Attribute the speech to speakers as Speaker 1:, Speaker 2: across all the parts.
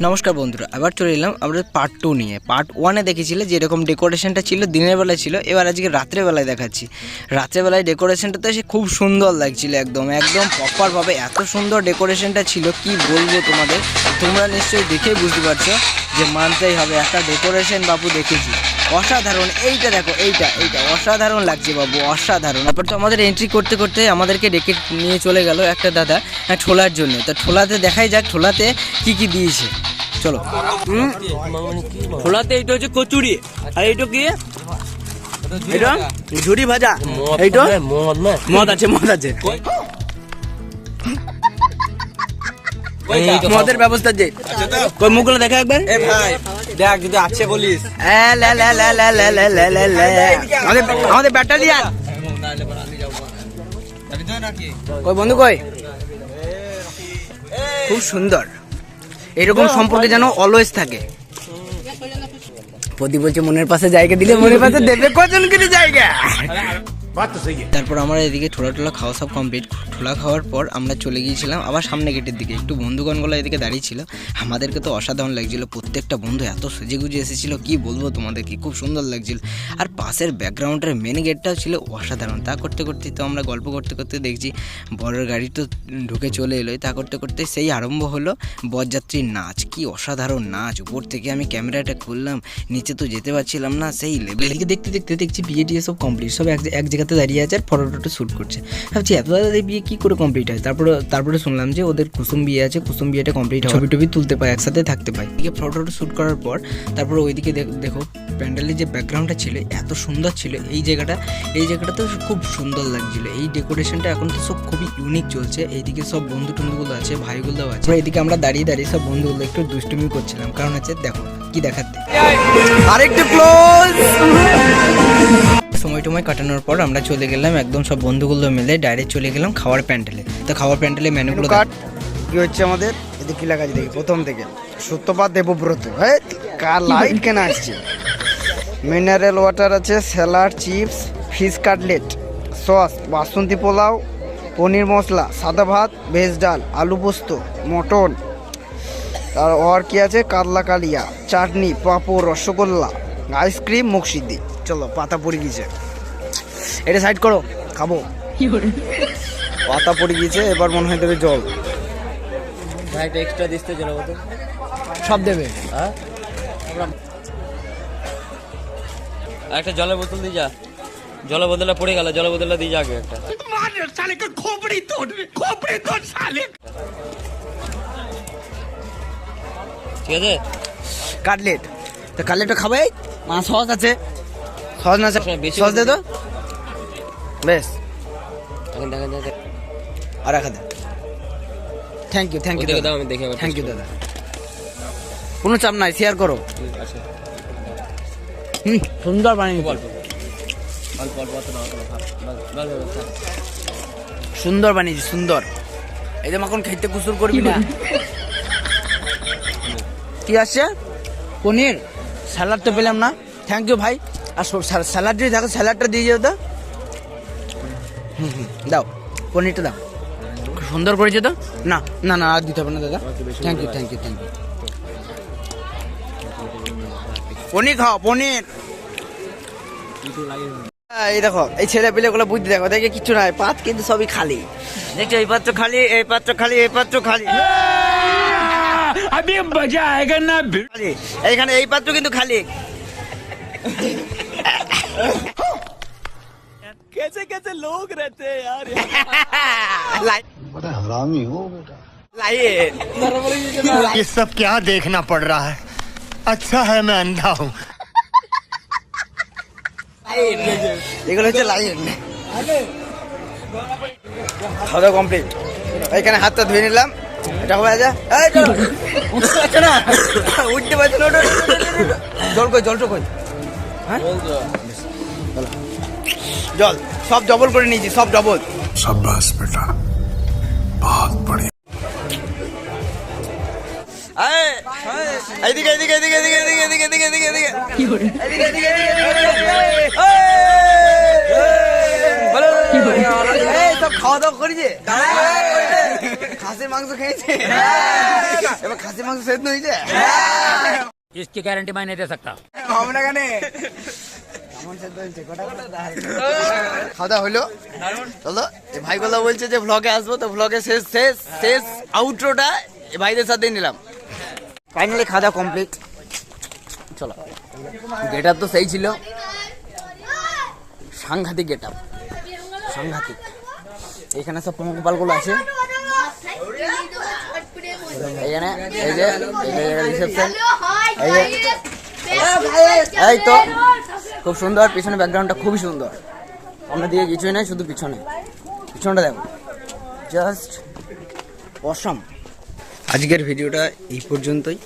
Speaker 1: নমস্কার বন্ধুরা, আবার চলে এলাম আমরা পার্ট 2 নিয়ে। পার্ট 1-এ দেখেছিলে যেরকম ডেকোরেশনটা ছিল দিনের বেলায় ছিল, এবার আজকে রাত্রেবেলায় দেখাচ্ছি। রাত্রেবেলায় ডেকোরেশনটা তো খুব সুন্দর লাগছিল, একদম প্রপারভাবে এত সুন্দর ডেকোরেশনটা ছিল কি বলবো তোমাদের। তোমরা নিশ্চয়ই দেখেই বুঝতে পারছো যে মানতেই হবে, একটা ডেকোরেশন বাবু দেখেছি অসাধারণ। এইটা দেখো, এইটা অসাধারণ লাগছে বাবু, অসাধারণ। তারপর তো আমাদের এন্ট্রি করতে করতে আমাদেরকে ডেকে নিয়ে চলে গেল একটা দাদা ছোলার জন্য। তো ছোলাতে দেখাই যাক ছোলাতে কি কি দিয়েছে, চলো।
Speaker 2: ছোলাতে এইটা হচ্ছে কচুরি, আর এইটা কি, এটা ঝুরি ভাজা, এইটা মদ আছে মদের ব্যবস্থা যে কই মুখগুলো দেখা একবার দেখ, যদি আছে বলিস। আমাদের ব্যাটালিয়ান কই বন্ধু কই, খুব সুন্দর। এরকম সম্পর্কে যেন অলওয়েজ থাকে। প্রদীপ বলছে মনের পাশে জায়গা দিলে মনের পাশে দেবে কজন করে জায়গা।
Speaker 1: তারপর আমরা এদিকে ছোলা খাওয়া সব কমপ্লিট। ছোলা খাওয়ার পর আমরা চলে গিয়েছিলাম আবার সামনে গেটের দিকে। একটু বন্ধুগণগুলো এদিকে দাঁড়িয়ে ছিল, আমাদেরকে তো অসাধারণ লাগছিল। প্রত্যেকটা বন্ধু এত সেজে গুজে এসেছিল কি বলবো তোমাদেরকে, খুব সুন্দর লাগছিল। আর পাশের ব্যাকগ্রাউন্ডের মেন গেটটাও ছিল অসাধারণ। তা করতে করতে তো আমরা গল্প করতে করতে দেখছি বড়ের গাড়ি তো ঢুকে চলে এলোই। তা করতে করতে সেই আরম্ভ হলো বরযাত্রীর নাচ। কি অসাধারণ নাচ! উপর থেকে আমি ক্যামেরাটা খুললাম, নিচে তো যেতে পারছিলাম না, সেই লেভেল। দেখতে দেখতে দেখছি বিয়ে টিয়ে সব কমপ্লিট, সব এক জায়গাতে দাঁড়িয়ে আছে আর ফটো শ্যুট করছে। ভাবছি এত তাড়াতাড়ি বিয়ে কী করে কমপ্লিট হয়। তারপরে শুনলাম যে ওদের কুসুম বিয়ে আছে, কুসুম বিয়েটা কমপ্লিট হয়, ছবি টবি তুলতে পায়, একসাথে থাকতে পায়। এদিকে ফটো শ্যুট করার পর তারপরে ওইদিকে দেখো প্যান্ডেলের যে ব্যাকগ্রাউন্ডটা ছিল এত সুন্দর ছিল। এই জায়গাটা তো খুব সুন্দর লাগছিল। এই ডেকোরেশনটা এখন তো সব খুবই ইউনিক চলছে। এইদিকে সব বন্ধু টন্ধুগুলো আছে, ভাইগুলোও আছে। এদিকে আমরা দাঁড়িয়ে সব বন্ধুগুলো একটু দুষ্টুমি করছিলাম, কারণ হচ্ছে দেখো কি দেখাতে।
Speaker 2: আরেকটু ক্লোজ।
Speaker 1: সময় কাটানোর পর আমরা চলে গেলাম একদম সব বন্ধুগুলো মিলে ডাইরেক্ট চলে গেলাম খাওয়ার প্যান্ডেলে। তো খাওয়ার প্যান্ডেলে মেনুগুলো
Speaker 2: কি হচ্ছে আমাদের এদিকে, কি লেখা আছে দেখি প্রথম থেকে, সত্যপাত দেবব্রত। হ্যাঁ, কার লাইট কেন আসছে? মিনারেল ওয়াটার আছে, salad, chips, fish cutlet, sauce, বাসন্তী পোলাও, পনির মশলা, সাদা ভাত, ভেজ ডাল, আলু পোস্ত, মটন, আর কি আছে, কাতলা কালিয়া, চাটনি, পাঁপড়, রসগোল্লা, আইসক্রিম, মুখ সিদ্ধি। চলো, পাতা পড়ে গিয়েছে, এটা সাইড করো, খাবো। পাতা পড়ে গিয়েছে, এবার মনে হয় দেবে জল। এক্সট্রা দিতে জল সব দেবে। হ্যাঁ, একটা জলের বোতল দিয়ে যা, জলের বোতলটা পড়ে গেল, জলের বোতলটা দিয়ে যাবে একটা। ঠিক আছে, কাটলেট। তো কাটলেটটা খাবে, মা সস আছে, সস না সস দে তো, বেশ। আর রাখা দে। থ্যাংক ইউ থ্যাংক ইউ দাদা, কোনো চাপ নাই, শেয়ার করো। সুন্দর বানিয়ে, সুন্দর বানিয়েছি, সুন্দর। এই যে মাখন খাইতে কুসুর করবি না। কি আসছে? পনির, স্যালাড তো পেলাম না। থ্যাংক ইউ ভাই। আর স্যালাড যদি থাকে স্যালাডটা দিয়ে যেও তো। দাও, পনিরটা দাও, সুন্দর করেছে তো। না না না, আর দিতে হবে না দাদা। Thank you. পনির খাও, পনির। এই দেখো, এই ছেলে পেলে গুলো বুঝতে দেখো, দেখে কিচ্ছু নাই, পাত কিন্তু সবই খালি। দেখছো, এই পাত্র খালি, এই পাত্র খালি, এই পাত্র খালি। এইখানে এই পাত্র কিন্তু খালি। कैसे कैसे लोग रहते हैं यार, बड़ा हरामी हो बेटा। लाइए,
Speaker 3: ये सब क्या देखना पड़ रहा है? अच्छा है मैं अंधा हूँ।
Speaker 2: এগুলো হচ্ছে লাইন। খাওয়া কমপ্লিট। এইখানে হাতটা ধুয়ে নিলাম, এটা হবে যা। উঠতে পারছে না, উঠতে পারছে না। জল কই? হ্যাঁ, জল সব ডবল করে নিয়েছি, সব ডবল।
Speaker 4: शाबाश बेटा, बहुत बढ़िया।
Speaker 2: সব খাওয়া দাওয়া করেছে, খাসির মাংস খেয়েছে এবার খাসির মাংস সেদ্ধ হয়েছে
Speaker 5: इसकी गारंटी मैं नहीं दे सकता।
Speaker 2: আমরা কেন কেমন সেদ্ধ হয়েছে খাওয়া দাওয়া হলো চলো এই ভাইগুলো বলছে যে ভ্লগে আসবো তো ভ্লগে শেষ শেষ শেষ আউটরোটা এই ভাইদের সাথেই নিলাম ফাইনালি খাওয়া দাওয়া কমপ্লিট চলো গেট আপ তো সেই ছিল সাংঘাতিক গেট আপ সাংঘাতিক এখানে সব প্রমোপালগুলো আছে এখানে এই যে রিসেপশন এই তো খুব সুন্দর পিছনে ব্যাকগ্রাউন্ডটা খুবই সুন্দর আমরা দিয়ে কিছুই নাই শুধু পিছনটা দেখো জাস্ট অসম আজকের ভিডিওটা এই পর্যন্তই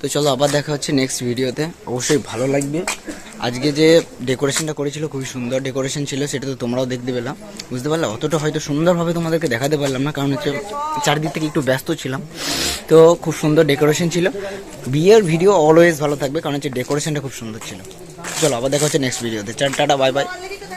Speaker 2: তো চলো আবার দেখা হচ্ছে নেক্সট ভিডিওতে অবশ্যই ভালো লাগবে আজকে যে ডেকোরেশনটা করেছিল খুবই সুন্দর ডেকোরেশন ছিল সেটা তো তোমরাও দেখতে পেলাম বুঝতে পারলে অতটা হয়তো সুন্দরভাবে তোমাদেরকে দেখাতে পারলাম না কারণ হচ্ছে চারদিক থেকে একটু ব্যস্ত ছিলাম তো খুব সুন্দর ডেকোরেশন ছিল বিয়ের ভিডিও অলওয়েজ ভালো থাকবে কারণ হচ্ছে ডেকোরেশনটা খুব সুন্দর ছিল চলো আবার দেখা হচ্ছে নেক্সট ভিডিওতে টাটা বাই বাই